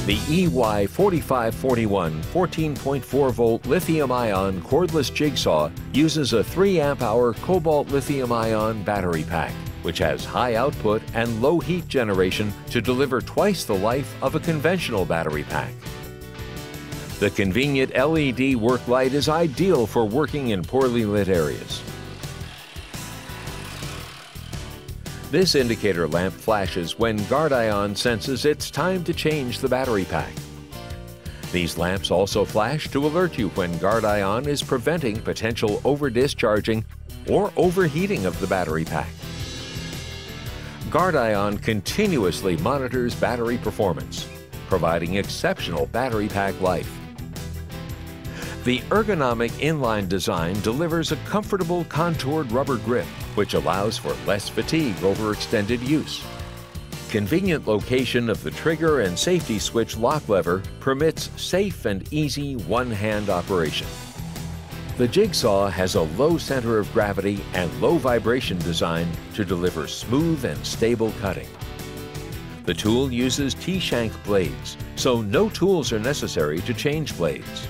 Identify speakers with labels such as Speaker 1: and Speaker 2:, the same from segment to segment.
Speaker 1: The EY4541 14.4 volt lithium-ion cordless jigsaw uses a 3 amp-hour Cobalt lithium-ion battery pack, which has high output and low heat generation to deliver twice the life of a conventional battery pack. The convenient LED work light is ideal for working in poorly lit areas. This indicator lamp flashes when Guard-Ion senses it's time to change the battery pack. These lamps also flash to alert you when Guard-Ion is preventing potential over-discharging or overheating of the battery pack. Guard-Ion continuously monitors battery performance, providing exceptional battery pack life. The ergonomic inline design delivers a comfortable contoured rubber grip, which allows for less fatigue over extended use. Convenient location of the trigger and safety switch lock lever permits safe and easy one-hand operation. The Jigsaw has a low center of gravity and low vibration design to deliver smooth and stable cutting. The tool uses T-shank blades, so no tools are necessary to change blades.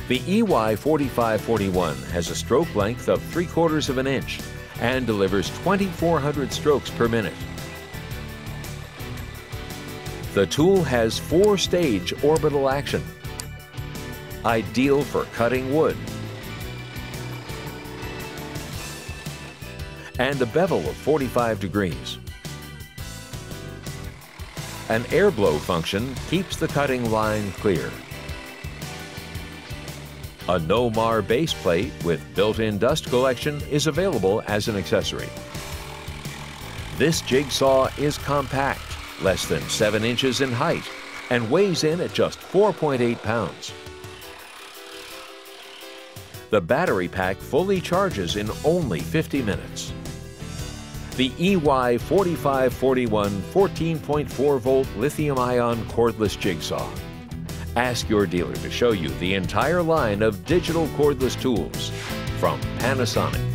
Speaker 1: The EY4541 has a stroke length of 3/4 of an inch and delivers 2,400 strokes per minute. The tool has 4-stage orbital action, ideal for cutting wood, and a bevel of 45 degrees. An air blow function keeps the cutting line clear. A no-mar base plate with built-in dust collection is available as an accessory. This jigsaw is compact, less than 7 inches in height, and weighs in at just 4.8 pounds. The battery pack fully charges in only 50 minutes. The EY4541 14.4 volt lithium-ion cordless jigsaw. Ask your dealer to show you the entire line of digital cordless tools from Panasonic.